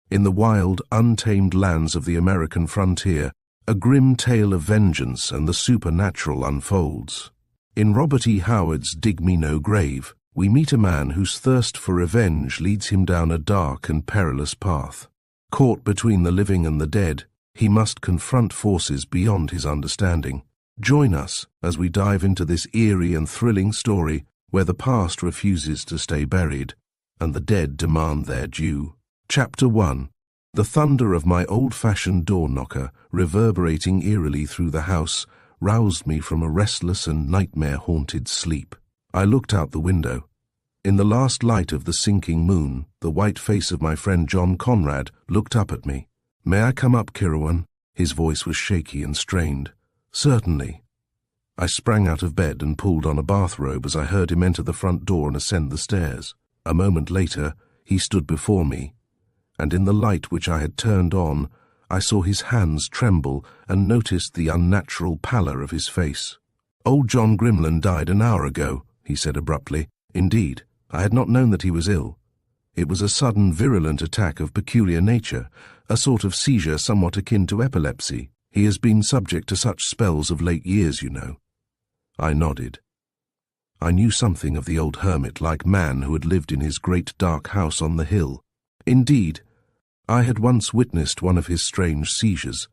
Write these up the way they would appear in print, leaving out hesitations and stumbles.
In the wild, untamed lands of the American frontier, a grim tale of vengeance and the supernatural unfolds. In Robert E. Howard's Dig Me No Grave, we meet a man whose thirst for revenge leads him down a dark and perilous path. Caught between the living and the dead, he must confront forces beyond his understanding. Join us as we dive into this eerie and thrilling story where the past refuses to stay buried and the dead demand their due. Chapter 1. The thunder of my old-fashioned door knocker, reverberating eerily through the house, roused me from a restless and nightmare-haunted sleep. I looked out the window. In the last light of the sinking moon, the white face of my friend John Conrad looked up at me. "May I come up, Kirawan?" His voice was shaky and strained. "Certainly." I sprang out of bed and pulled on a bathrobe as I heard him enter the front door and ascend the stairs. A moment later, he stood before me, and in the light which I had turned on, I saw his hands tremble and noticed the unnatural pallor of his face. "Old John Grimland died an hour ago," he said abruptly. "Indeed, I had not known that he was ill. It was a sudden virulent attack of peculiar nature, a sort of seizure somewhat akin to epilepsy. He has been subject to such spells of late years, you know." I nodded. I knew something of the old hermit-like man who had lived in his great dark house on the hill. Indeed, I had once witnessed one of his strange seizures,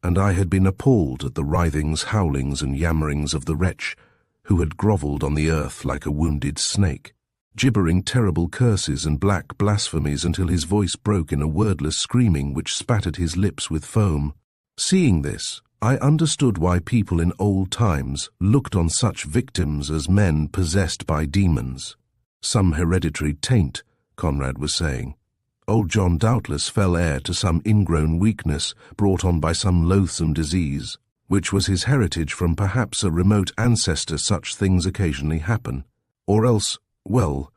and I had been appalled at the writhings, howlings, and yammerings of the wretch who had grovelled on the earth like a wounded snake, gibbering terrible curses and black blasphemies until his voice broke in a wordless screaming which spattered his lips with foam. Seeing this, I understood why people in old times looked on such victims as men possessed by demons. Some hereditary taint, Conrad was saying. Old John doubtless fell heir to some ingrown weakness brought on by some loathsome disease, which was his heritage from perhaps a remote ancestor. Such things occasionally happen. Or else, well,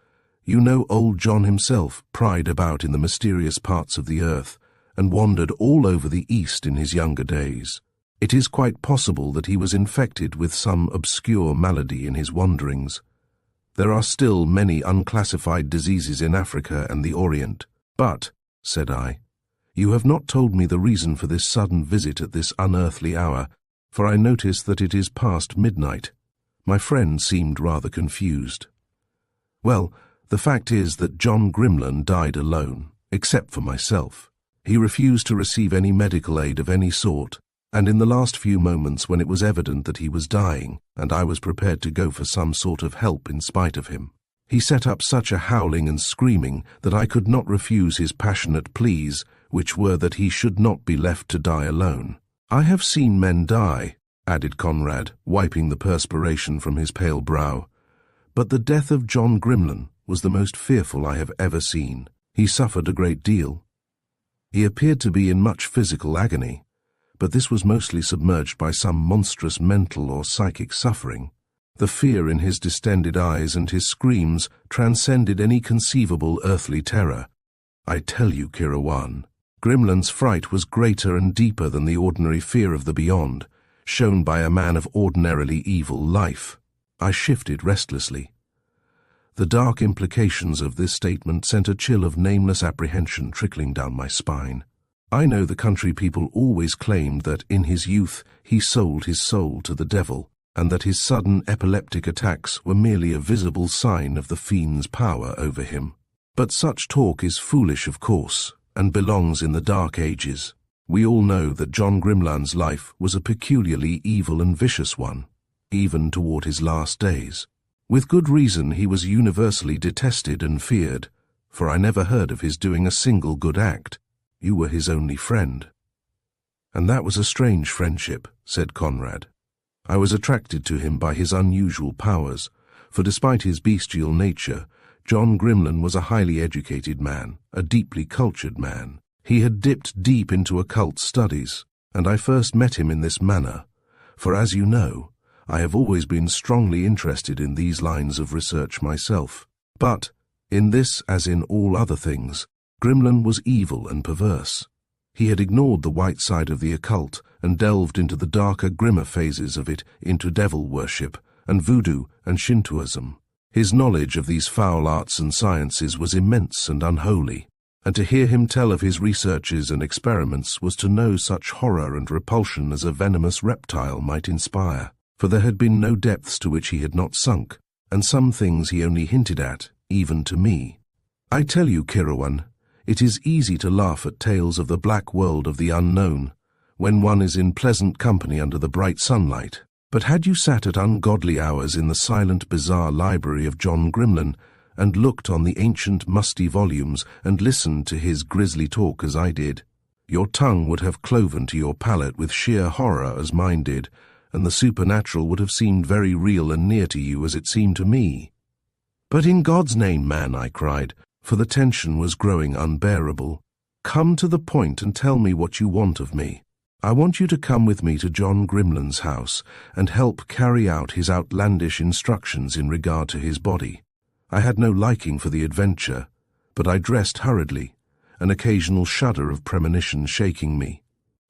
you know, old John himself pried about in the mysterious parts of the earth and wandered all over the East in his younger days. It is quite possible that he was infected with some obscure malady in his wanderings. There are still many unclassified diseases in Africa and the Orient. "But," said I, "you have not told me the reason for this sudden visit at this unearthly hour, for I notice that it is past midnight." My friend seemed rather confused. "Well, the fact is that John Grimland died alone, except for myself. He refused to receive any medical aid of any sort, and in the last few moments when it was evident that he was dying, and I was prepared to go for some sort of help in spite of him, he set up such a howling and screaming that I could not refuse his passionate pleas, which were that he should not be left to die alone. I have seen men die," added Conrad, wiping the perspiration from his pale brow, "but the death of John Grimland was the most fearful I have ever seen. He suffered a great deal. He appeared to be in much physical agony, but this was mostly submerged by some monstrous mental or psychic suffering. The fear in his distended eyes and his screams transcended any conceivable earthly terror. I tell you, Kirawan, Grimland's fright was greater and deeper than the ordinary fear of the beyond, shown by a man of ordinarily evil life." I shifted restlessly. The dark implications of this statement sent a chill of nameless apprehension trickling down my spine. I know the country people always claimed that in his youth he sold his soul to the devil, and that his sudden epileptic attacks were merely a visible sign of the fiend's power over him. But such talk is foolish, of course, and belongs in the Dark Ages. We all know that John Grimland's life was a peculiarly evil and vicious one, even toward his last days. With good reason he was universally detested and feared, for I never heard of his doing a single good act. You were his only friend." "And that was a strange friendship," said Conrad. "I was attracted to him by his unusual powers, for despite his bestial nature, John Grimland was a highly educated man, a deeply cultured man. He had dipped deep into occult studies, and I first met him in this manner, for as you know, I have always been strongly interested in these lines of research myself. But, in this as in all other things, Grimland was evil and perverse. He had ignored the white side of the occult and delved into the darker, grimmer phases of it, into devil worship and voodoo and Shintoism. His knowledge of these foul arts and sciences was immense and unholy, and to hear him tell of his researches and experiments was to know such horror and repulsion as a venomous reptile might inspire, for there had been no depths to which he had not sunk, and some things he only hinted at, even to me. I tell you, Kirawan, it is easy to laugh at tales of the black world of the unknown, when one is in pleasant company under the bright sunlight. But had you sat at ungodly hours in the silent, bizarre library of John Grimlin, and looked on the ancient, musty volumes, and listened to his grisly talk as I did, your tongue would have cloven to your palate with sheer horror as mine did, and the supernatural would have seemed very real and near to you as it seemed to me. But in God's name, man, I cried, for the tension was growing unbearable, come to the point and tell me what you want of me. I want you to come with me to John Grimlin's house and help carry out his outlandish instructions in regard to his body. I had no liking for the adventure, but I dressed hurriedly, an occasional shudder of premonition shaking me.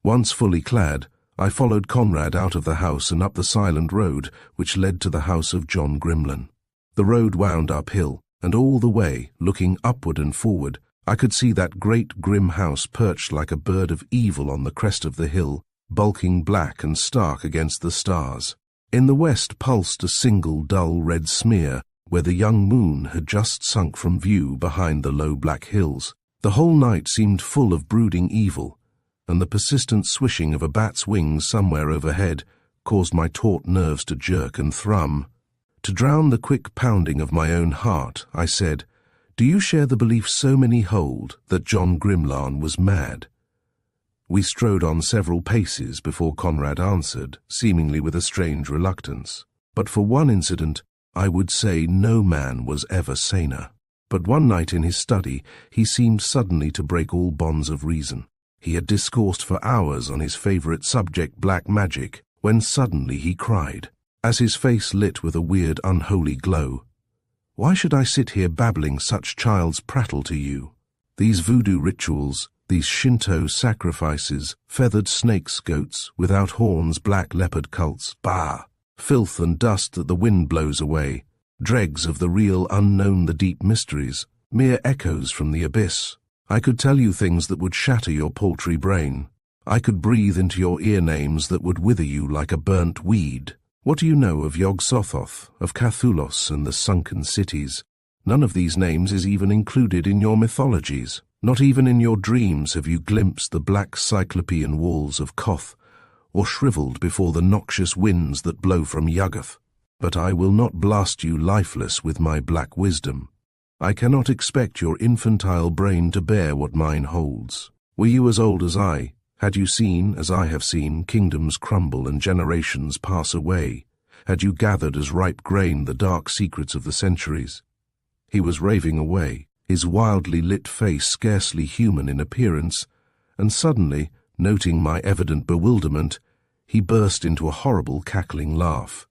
Once fully clad, I followed Conrad out of the house and up the silent road which led to the house of John Grimlin. The road wound uphill, and all the way, looking upward and forward, I could see that great grim house perched like a bird of evil on the crest of the hill, bulking black and stark against the stars. In the west pulsed a single dull red smear, where the young moon had just sunk from view behind the low black hills. The whole night seemed full of brooding evil, and the persistent swishing of a bat's wings somewhere overhead caused my taut nerves to jerk and thrum. To drown the quick pounding of my own heart, I said, "Do you share the belief so many hold that John Grimlan was mad?" We strode on several paces before Conrad answered, seemingly with a strange reluctance. But for one incident, I would say no man was ever saner. But one night in his study, he seemed suddenly to break all bonds of reason. He had discoursed for hours on his favorite subject, black magic, when suddenly he cried, as his face lit with a weird, unholy glow, "Why should I sit here babbling such child's prattle to you? These voodoo rituals, these Shinto sacrifices, feathered snakes, goats, without horns, black leopard cults, bah! Filth and dust that the wind blows away, dregs of the real unknown, the deep mysteries, mere echoes from the abyss. I could tell you things that would shatter your paltry brain. I could breathe into your ear names that would wither you like a burnt weed. What do you know of Yog-Sothoth, of Cathulos and the sunken cities? None of these names is even included in your mythologies. Not even in your dreams have you glimpsed the black cyclopean walls of Koth, or shriveled before the noxious winds that blow from Yuggoth. But I will not blast you lifeless with my black wisdom. I cannot expect your infantile brain to bear what mine holds. Were you as old as I, had you seen, as I have seen, kingdoms crumble and generations pass away, had you gathered as ripe grain the dark secrets of the centuries? He was raving away, his wildly lit face scarcely human in appearance, and suddenly, noting my evident bewilderment, he burst into a horrible cackling laugh.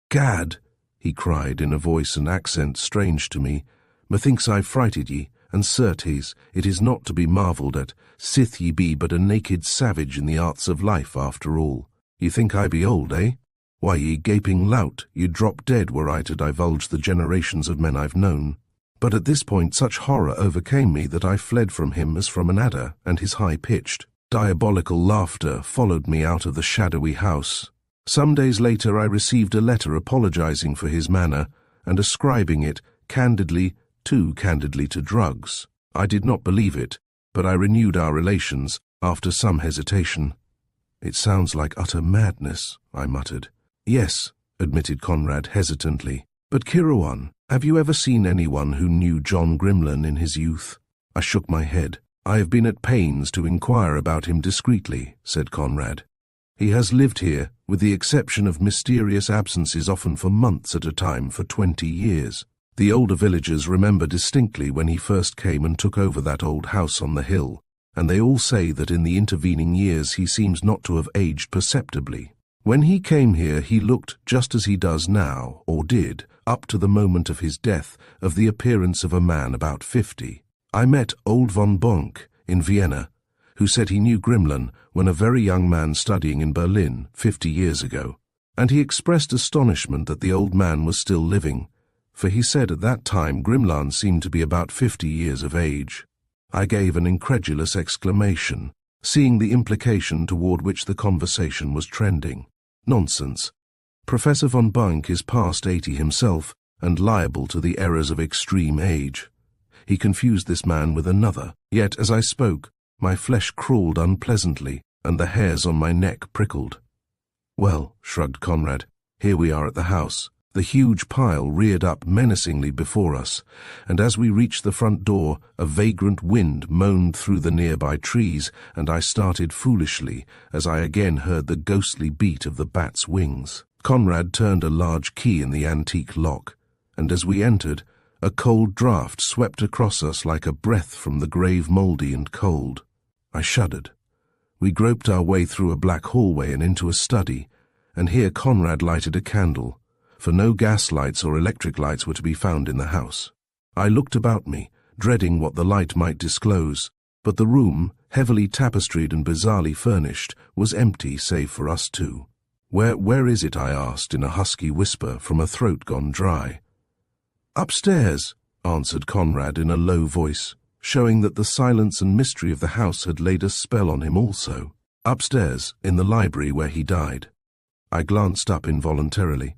"Gad," he cried in a voice and accent strange to me, "methinks I've frighted ye, and certes, it is not to be marvelled at, sith ye be but a naked savage in the arts of life after all. Ye think I be old, eh? Why, ye gaping lout, you'd drop dead were I to divulge the generations of men I've known." But at this point such horror overcame me that I fled from him as from an adder, and his high-pitched, diabolical laughter followed me out of the shadowy house. Some days later I received a letter apologizing for his manner, and ascribing it, too candidly to drugs. I did not believe it, but I renewed our relations, after some hesitation. "It sounds like utter madness," I muttered. "Yes," admitted Conrad hesitantly. "But Kirawan, have you ever seen anyone who knew John Grimlin in his youth?" I shook my head. "I have been at pains to inquire about him discreetly," said Conrad. "He has lived here, with the exception of mysterious absences often for months at a time for 20 years. The older villagers remember distinctly when he first came and took over that old house on the hill, and they all say that in the intervening years he seems not to have aged perceptibly. When he came here he looked just as he does now, or did, up to the moment of his death, of the appearance of a man about 50. I met old von Bonk in Vienna, who said he knew Grimlin when a very young man studying in Berlin 50 years ago, and he expressed astonishment that the old man was still living, for he said at that time Grimlan seemed to be about 50 years of age. I gave an incredulous exclamation, seeing the implication toward which the conversation was trending. Nonsense. Professor von Bunk is past 80 himself and liable to the errors of extreme age. He confused this man with another, yet as I spoke, my flesh crawled unpleasantly and the hairs on my neck prickled. Well, shrugged Conrad, here we are at the house. The huge pile reared up menacingly before us, and as we reached the front door, a vagrant wind moaned through the nearby trees, and I started foolishly as I again heard the ghostly beat of the bat's wings. Conrad turned a large key in the antique lock, and as we entered, a cold draught swept across us like a breath from the grave, mouldy and cold. I shuddered. We groped our way through a black hallway and into a study, and here Conrad lighted a candle, for no gas lights or electric lights were to be found in the house. I looked about me, dreading what the light might disclose, but the room, heavily tapestried and bizarrely furnished, was empty save for us two. Where is it?" I asked in a husky whisper from a throat gone dry. "Upstairs," answered Conrad in a low voice, showing that the silence and mystery of the house had laid a spell on him also. "Upstairs, in the library where he died." I glanced up involuntarily.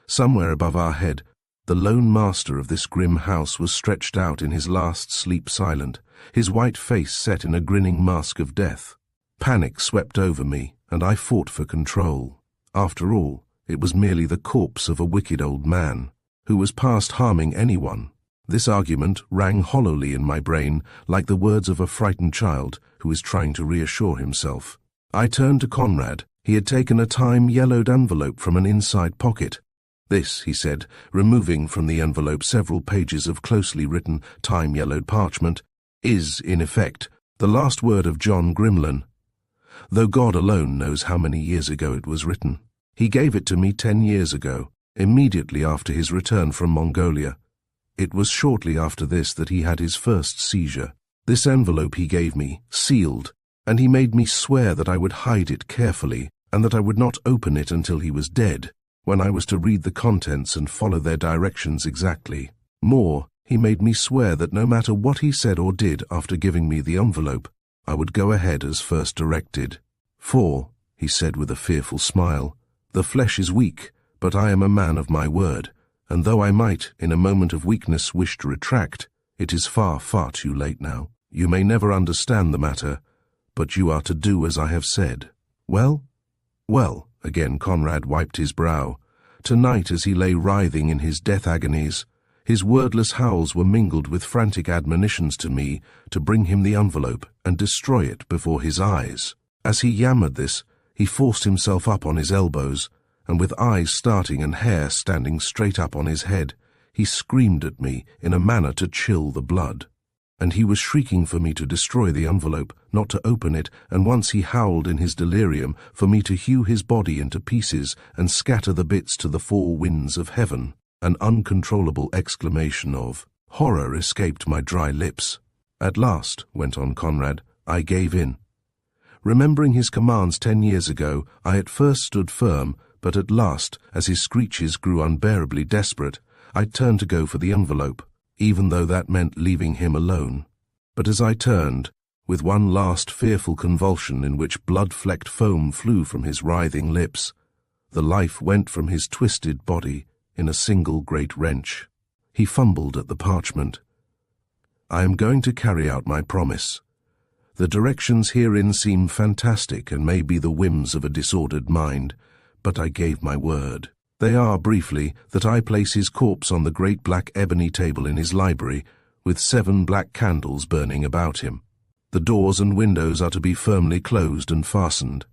Somewhere above our head, the lone master of this grim house was stretched out in his last sleep silent, his white face set in a grinning mask of death. Panic swept over me, and I fought for control. After all, it was merely the corpse of a wicked old man, who was past harming anyone. This argument rang hollowly in my brain, like the words of a frightened child who is trying to reassure himself. I turned to Conrad. He had taken a time-yellowed envelope from an inside pocket. "This," he said, removing from the envelope several pages of closely written, time-yellowed parchment, "is, in effect, the last word of John Grimlin, though God alone knows how many years ago it was written. He gave it to me 10 years ago, immediately after his return from Mongolia. It was shortly after this that he had his first seizure. This envelope he gave me, sealed, and he made me swear that I would hide it carefully, and that I would not open it until he was dead, when I was to read the contents and follow their directions exactly. More, he made me swear that no matter what he said or did after giving me the envelope, I would go ahead as first directed. For," he said with a fearful smile, "the flesh is weak, but I am a man of my word, and though I might, in a moment of weakness, wish to retract, it is far, far too late now. You may never understand the matter, but you are to do as I have said." "Well?" "Well," again Conrad wiped his brow. Tonight, as he lay writhing in his death agonies, his wordless howls were mingled with frantic admonitions to me to bring him the envelope and destroy it before his eyes. As he yammered this, he forced himself up on his elbows, and with eyes starting and hair standing straight up on his head, he screamed at me in a manner to chill the blood. And he was shrieking for me to destroy the envelope, not to open it, and once he howled in his delirium for me to hew his body into pieces and scatter the bits to the four winds of heaven. An uncontrollable exclamation of horror escaped my dry lips. "At last," went on Conrad, "I gave in. Remembering his commands 10 years ago, I at first stood firm, but at last, as his screeches grew unbearably desperate, I turned to go for the envelope, even though that meant leaving him alone. But as I turned, with one last fearful convulsion in which blood-flecked foam flew from his writhing lips, the life went from his twisted body in a single great wrench. He fumbled at the parchment. "I am going to carry out my promise. The directions herein seem fantastic and may be the whims of a disordered mind, but I gave my word. They are, briefly, that I place his corpse on the great black ebony table in his library, with 7 black candles burning about him. The doors and windows are to be firmly closed and fastened.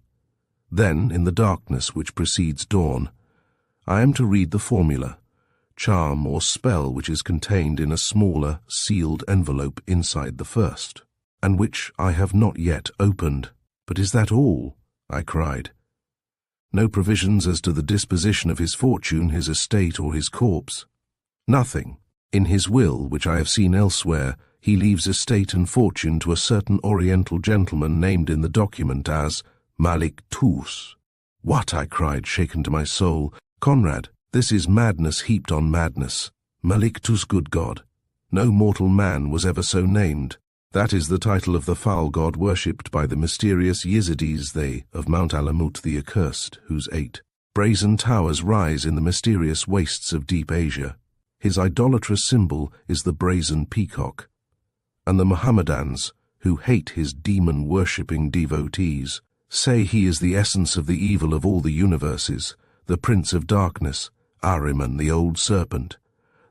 Then, in the darkness which precedes dawn, I am to read the formula, charm or spell which is contained in a smaller, sealed envelope inside the first, and which I have not yet opened." "But is that all?" I cried. "No provisions as to the disposition of his fortune, his estate, or his corpse?" "Nothing. In his will, which I have seen elsewhere, he leaves estate and fortune to a certain oriental gentleman named in the document as Malik Tus." "What?" I cried, shaken to my soul. "Conrad, this is madness heaped on madness. Malik Tus, good God! No mortal man was ever so named. That is the title of the foul god worshipped by the mysterious Yizidis, they of Mount Alamut the Accursed, whose 8 brazen towers rise in the mysterious wastes of deep Asia. His idolatrous symbol is the brazen peacock. And the Mohammedans, who hate his demon-worshipping devotees, say he is the essence of the evil of all the universes, the prince of darkness, Ahriman the old serpent,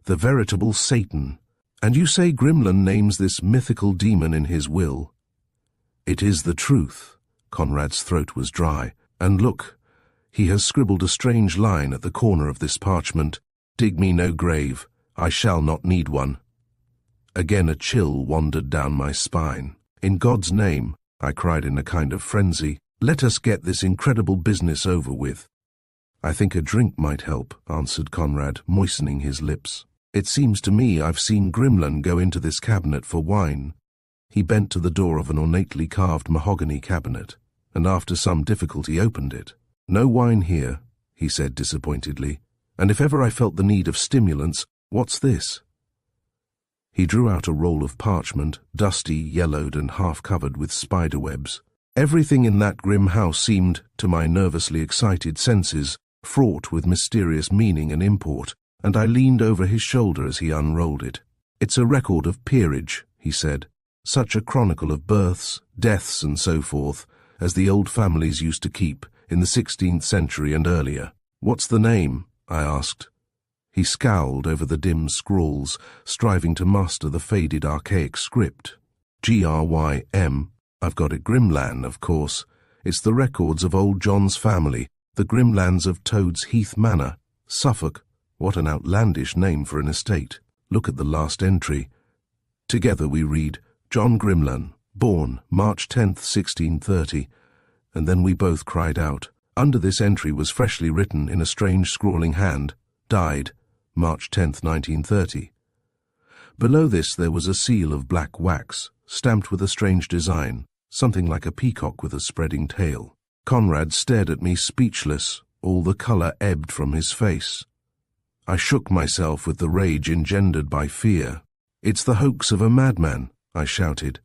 the veritable Satan. And you say Grimlan names this mythical demon in his will? It is the truth. Conrad's throat was dry. And look, he has scribbled a strange line at the corner of this parchment. Dig me no grave, I shall not need one. Again a chill wandered down my spine. In God's name, I cried in a kind of frenzy, let us get this incredible business over with. I think a drink might help, answered Conrad, moistening his lips. It seems to me I've seen Grimlan go into this cabinet for wine. He bent to the door of an ornately carved mahogany cabinet, and after some difficulty opened it. No wine here, he said disappointedly, and if ever I felt the need of stimulants, what's this? He drew out a roll of parchment, dusty, yellowed, and half-covered with spider webs. Everything in that grim house seemed, to my nervously excited senses, fraught with mysterious meaning and import, and I leaned over his shoulder as he unrolled it. It's a record of peerage, he said, such a chronicle of births, deaths, and so forth, as the old families used to keep in the 16th century and earlier. What's the name? I asked. He scowled over the dim scrawls, striving to master the faded archaic script. Grym. I've got it Grimlan, of course. It's the records of old John's family, the Grimlans of Toad's Heath Manor, Suffolk. What an outlandish name for an estate. Look at the last entry. Together we read, John Grimlan, born March 10th, 1630. And then we both cried out. Under this entry was freshly written in a strange scrawling hand, died March 10th, 1930. Below this there was a seal of black wax, stamped with a strange design, something like a peacock with a spreading tail. Conrad stared at me speechless. All the colour ebbed from his face. I shook myself with the rage engendered by fear. It's the hoax of a madman, I shouted.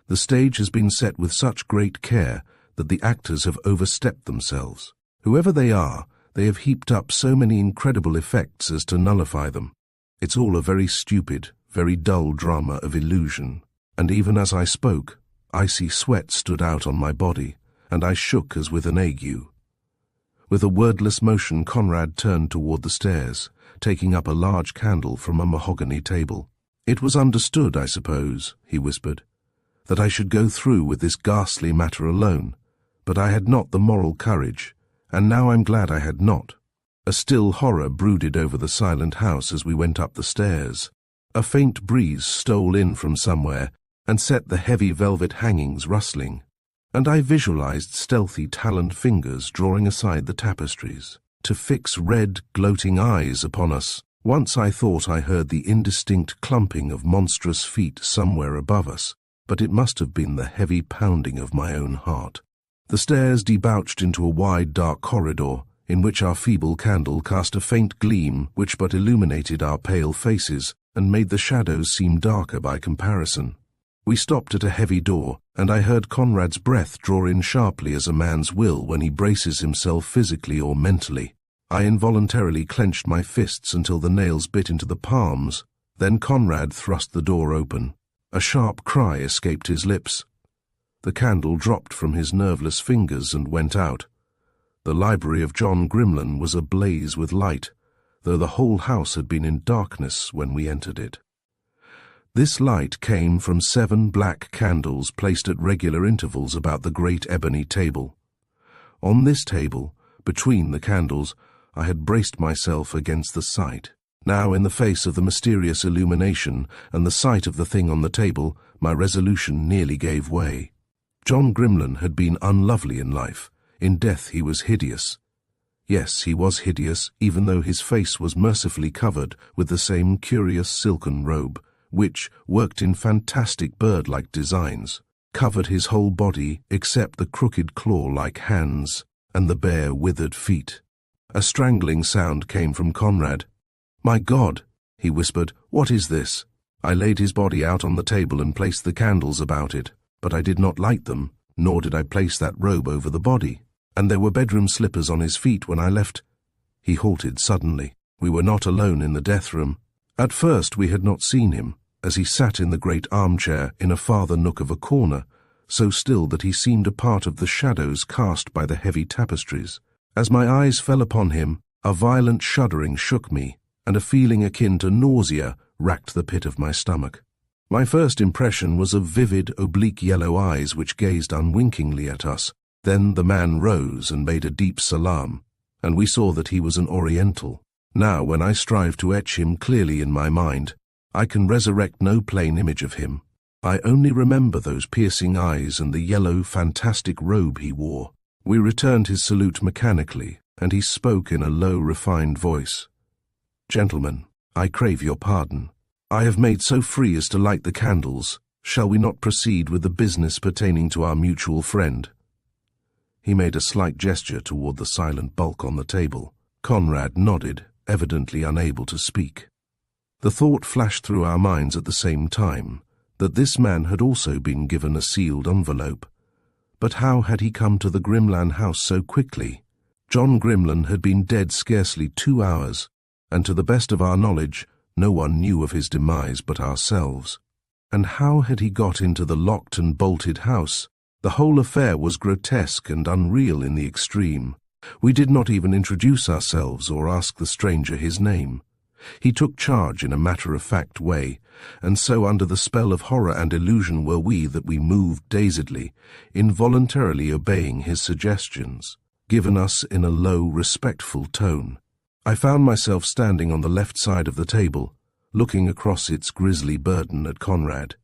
The stage has been set with such great care that the actors have overstepped themselves. Whoever they are, they have heaped up so many incredible effects as to nullify them. It's all a very stupid, very dull drama of illusion. And even as I spoke, icy sweat stood out on my body, and I shook as with an ague. With a wordless motion, Conrad turned toward the stairs, taking up a large candle from a mahogany table. It was understood, I suppose, he whispered, that I should go through with this ghastly matter alone, but I had not the moral courage, and now I'm glad I had not. A still horror brooded over the silent house as we went up the stairs. A faint breeze stole in from somewhere and set the heavy velvet hangings rustling, and I visualized stealthy taloned fingers drawing aside the tapestries, to fix red, gloating eyes upon us. Once I thought I heard the indistinct clumping of monstrous feet somewhere above us, but it must have been the heavy pounding of my own heart. The stairs debouched into a wide, dark corridor, in which our feeble candle cast a faint gleam which but illuminated our pale faces and made the shadows seem darker by comparison. We stopped at a heavy door, and I heard Conrad's breath draw in sharply as a man's will when he braces himself physically or mentally. I involuntarily clenched my fists until the nails bit into the palms. Then Conrad thrust the door open. A sharp cry escaped his lips. The candle dropped from his nerveless fingers and went out. The library of John Grimlan was ablaze with light, though the whole house had been in darkness when we entered it. This light came from 7 black candles placed at regular intervals about the great ebony table. On this table, between the candles, I had braced myself against the sight. Now, in the face of the mysterious illumination and the sight of the thing on the table, my resolution nearly gave way. John Grimlan had been unlovely in life. In death he was hideous. Yes, he was hideous, even though his face was mercifully covered with the same curious silken robe, which, worked in fantastic bird-like designs, covered his whole body except the crooked claw-like hands and the bare, withered feet. A strangling sound came from Conrad. "My God," he whispered, "what is this?" I laid his body out on the table and placed the candles about it, but I did not light them, nor did I place that robe over the body. And there were bedroom slippers on his feet when I left. He halted suddenly. We were not alone in the death room. At first we had not seen him, as he sat in the great armchair in a farther nook of a corner, so still that he seemed a part of the shadows cast by the heavy tapestries. As my eyes fell upon him, a violent shuddering shook me, and a feeling akin to nausea racked the pit of my stomach. My first impression was of vivid, oblique yellow eyes which gazed unwinkingly at us. Then the man rose and made a deep salaam, and we saw that he was an oriental. Now, when I strive to etch him clearly in my mind, I can resurrect no plain image of him. I only remember those piercing eyes and the yellow, fantastic robe he wore. We returned his salute mechanically, and he spoke in a low, refined voice. "Gentlemen, I crave your pardon. I have made so free as to light the candles. Shall we not proceed with the business pertaining to our mutual friend?" He made a slight gesture toward the silent bulk on the table. Conrad nodded, evidently unable to speak. The thought flashed through our minds at the same time that this man had also been given a sealed envelope. But how had he come to the Grimlan house so quickly? John Grimlan had been dead scarcely 2 hours, and to the best of our knowledge, no one knew of his demise but ourselves. And how had he got into the locked and bolted house? The whole affair was grotesque and unreal in the extreme. We did not even introduce ourselves or ask the stranger his name. He took charge in a matter-of-fact way, and so under the spell of horror and illusion were we that we moved dazedly, involuntarily obeying his suggestions, given us in a low, respectful tone. I found myself standing on the left side of the table, looking across its grisly burden at Conrad.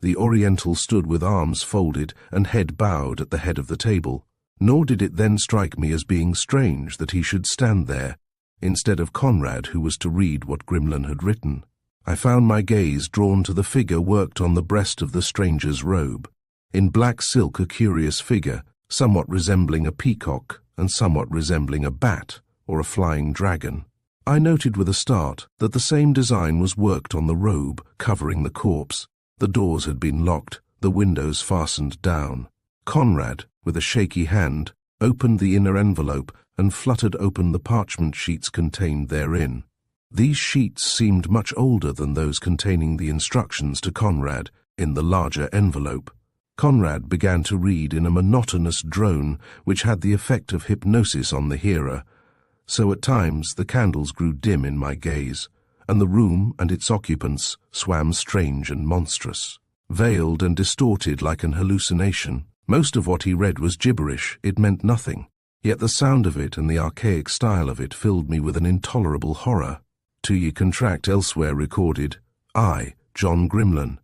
The Oriental stood with arms folded and head bowed at the head of the table, nor did it then strike me as being strange that he should stand there, instead of Conrad, who was to read what Grimlan had written. I found my gaze drawn to the figure worked on the breast of the stranger's robe. In black silk, a curious figure, somewhat resembling a peacock and somewhat resembling a bat or a flying dragon. I noted with a start that the same design was worked on the robe covering the corpse. The doors had been locked, the windows fastened down. Conrad, with a shaky hand, opened the inner envelope and fluttered open the parchment sheets contained therein. These sheets seemed much older than those containing the instructions to Conrad in the larger envelope. Conrad began to read in a monotonous drone which had the effect of hypnosis on the hearer, so at times the candles grew dim in my gaze, and the room and its occupants swam strange and monstrous, veiled and distorted like an hallucination. Most of what he read was gibberish. It meant nothing. Yet the sound of it and the archaic style of it filled me with an intolerable horror. To ye contract elsewhere recorded, I, John Grimlan,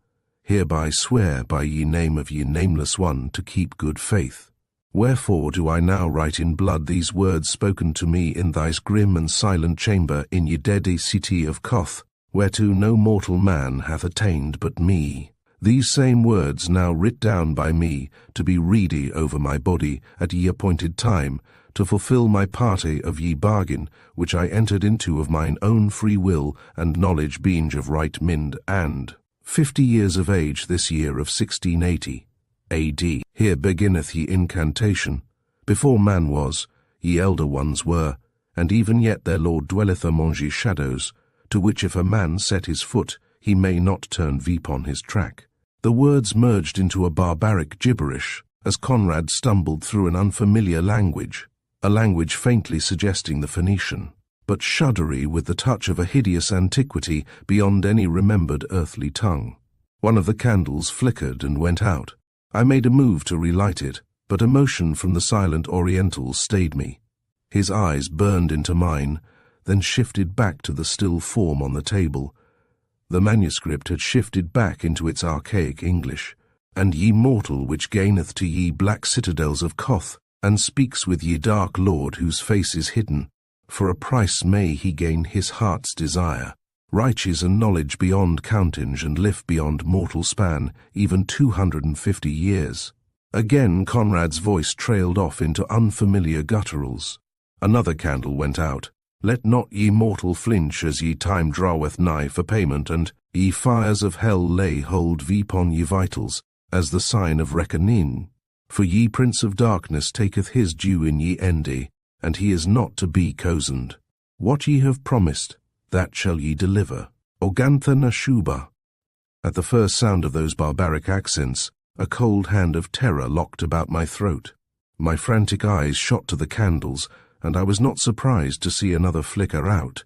hereby swear by ye name of ye nameless one to keep good faith. Wherefore do I now write in blood these words spoken to me in thy grim and silent chamber in ye deadly city of Koth, whereto no mortal man hath attained but me. These same words now writ down by me to be ready over my body at ye appointed time, to fulfill my party of ye bargain, which I entered into of mine own free will and knowledge being of right mind, and 50 years of age this year of 1680 A.D. Here beginneth ye incantation. Before man was, ye elder ones were, and even yet their Lord dwelleth among ye shadows, to which if a man set his foot, he may not turn veep on his track. The words merged into a barbaric gibberish as Conrad stumbled through an unfamiliar language, a language faintly suggesting the Phoenician, but shuddery with the touch of a hideous antiquity beyond any remembered earthly tongue. One of the candles flickered and went out. I made a move to relight it, but a motion from the silent Oriental stayed me. His eyes burned into mine, then shifted back to the still form on the table. The manuscript had shifted back into its archaic English. And ye mortal which gaineth to ye black citadels of Koth, and speaks with ye dark lord whose face is hidden, for a price may he gain his heart's desire, riches and knowledge beyond countage and live beyond mortal span, even 250 years. Again Conrad's voice trailed off into unfamiliar gutturals. Another candle went out. Let not ye mortal flinch as ye time draweth nigh for payment, and Ye fires of hell lay hold upon ye vitals, as the sign of reckoning. For ye Prince of Darkness taketh his due in ye endi, and he is not to be cozened. What ye have promised, that shall ye deliver. Organtha na shuba. At the first sound of those barbaric accents, a cold hand of terror locked about my throat. My frantic eyes shot to the candles, and I was not surprised to see another flicker out.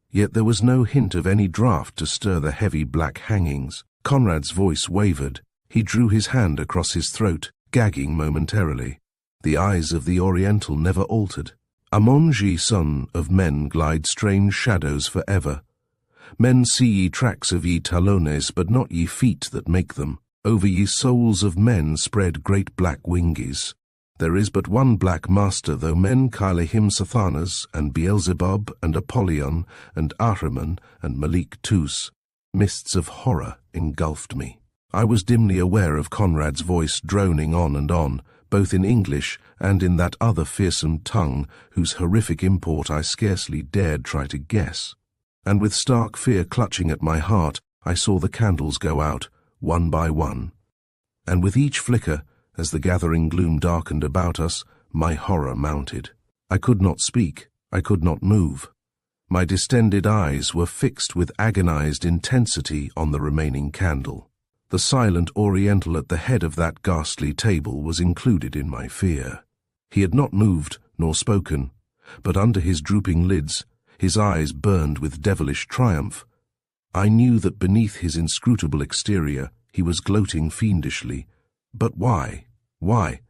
Yet there was no hint of any draught to stir the heavy black hangings. Conrad's voice wavered. He drew his hand across his throat, gagging momentarily. The eyes of the Oriental never altered. Among ye son of men glide strange shadows forever. Men see ye tracks of ye talones, but not ye feet that make them. Over ye souls of men spread great black wingies. There is but one black master, though men call him Sathanas, and Beelzebub, and Apollyon, and Ahriman, and Malik Tus. Mists of horror engulfed me. I was dimly aware of Conrad's voice droning on, both in English and in that other fearsome tongue whose horrific import I scarcely dared try to guess. And with stark fear clutching at my heart, I saw the candles go out, one by one. And with each flicker, as the gathering gloom darkened about us, my horror mounted. I could not speak, I could not move. My distended eyes were fixed with agonized intensity on the remaining candle. The silent Oriental at the head of that ghastly table was included in my fear. He had not moved nor spoken, but under his drooping lids, his eyes burned with devilish triumph. I knew that beneath his inscrutable exterior he was gloating fiendishly. But why? Why?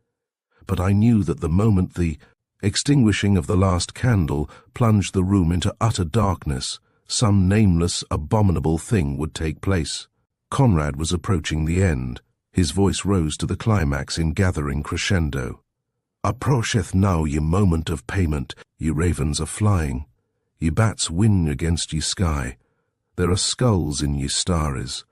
But I knew that the moment the extinguishing of the last candle plunged the room into utter darkness, some nameless, abominable thing would take place. Conrad was approaching the end. His voice rose to the climax in gathering crescendo. Approacheth now ye moment of payment, ye ravens are flying. Ye bats wing against ye sky. There are skulls in ye starries.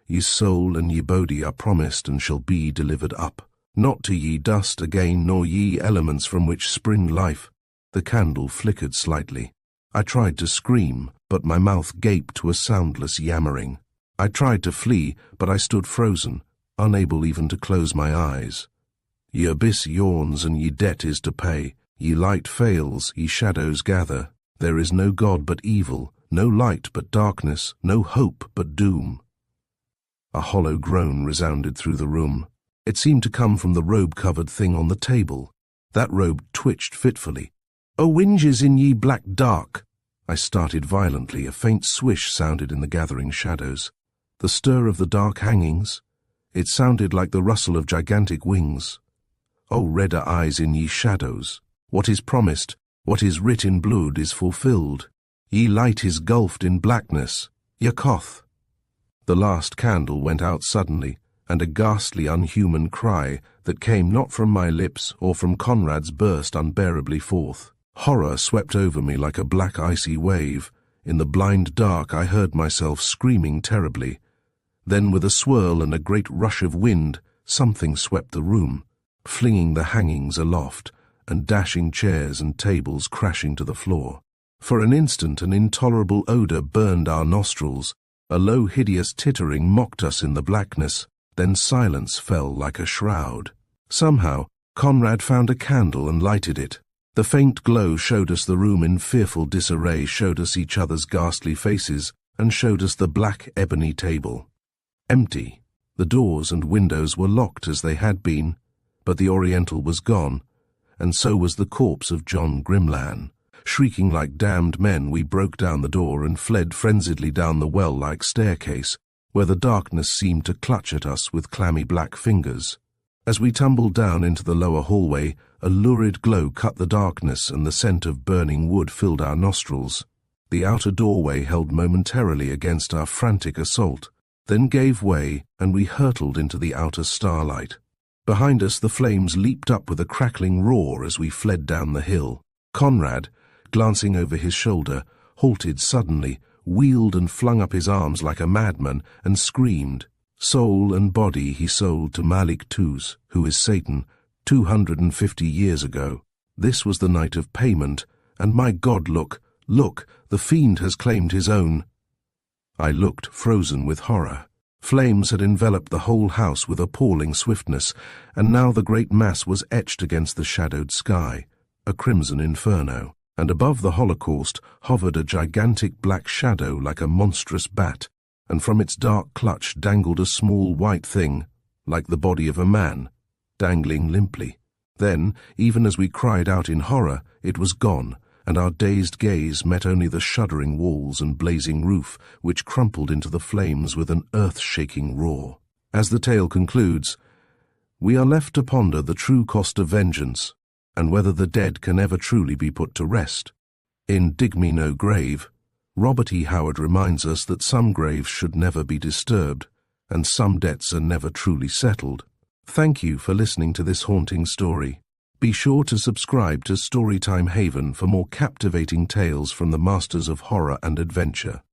Ye soul and ye body are promised and shall be delivered up. Not to ye dust again, nor ye elements from which spring life. The candle flickered slightly. I tried to scream, but my mouth gaped to a soundless yammering. I tried to flee, but I stood frozen, unable even to close my eyes. Ye abyss yawns and ye debt is to pay. Ye light fails, ye shadows gather. There is no God but evil, no light but darkness, no hope but doom. A hollow groan resounded through the room. It seemed to come from the robe-covered thing on the table. That robe twitched fitfully. "O winges in ye black dark!" I started violently. A faint swish sounded in the gathering shadows. The stir of the dark hangings. It sounded like the rustle of gigantic wings. O redder eyes in ye shadows! What is promised, what is writ in blood is fulfilled. Ye light is gulfed in blackness. Yakoth! The last candle went out suddenly, and a ghastly, unhuman cry that came not from my lips or from Conrad's burst unbearably forth. Horror swept over me like a black icy wave. In the blind dark I heard myself screaming terribly. Then with a swirl and a great rush of wind, something swept the room, flinging the hangings aloft, and dashing chairs and tables crashing to the floor. For an instant an intolerable odor burned our nostrils. A low, hideous tittering mocked us in the blackness. Then silence fell like a shroud. Somehow, Conrad found a candle and lighted it. The faint glow showed us the room in fearful disarray, showed us each other's ghastly faces, and showed us the black ebony table. Empty. The doors and windows were locked as they had been, but the Oriental was gone, and so was the corpse of John Grimlan. Shrieking like damned men, we broke down the door and fled frenziedly down the well-like staircase, where the darkness seemed to clutch at us with clammy black fingers. As we tumbled down into the lower hallway, a lurid glow cut the darkness and the scent of burning wood filled our nostrils. The outer doorway held momentarily against our frantic assault, then gave way, and we hurtled into the outer starlight. Behind us the flames leaped up with a crackling roar as we fled down the hill. Conrad, glancing over his shoulder, halted suddenly, wheeled and flung up his arms like a madman, and screamed. Soul and body he sold to Malik Tus, who is Satan, 250 years ago. This was the night of payment, and my God, look, the fiend has claimed his own. I looked, frozen with horror. Flames had enveloped the whole house with appalling swiftness, and now the great mass was etched against the shadowed sky, a crimson inferno, and above the holocaust hovered a gigantic black shadow like a monstrous bat, and from its dark clutch dangled a small white thing, like the body of a man, dangling limply. Then, even as we cried out in horror, it was gone, and our dazed gaze met only the shuddering walls and blazing roof, which crumpled into the flames with an earth-shaking roar. As the tale concludes, we are left to ponder the true cost of vengeance, and whether the dead can ever truly be put to rest. In Dig Me No Grave, Robert E. Howard reminds us that some graves should never be disturbed, and some debts are never truly settled. Thank you for listening to this haunting story. Be sure to subscribe to Storytime Haven for more captivating tales from the masters of horror and adventure.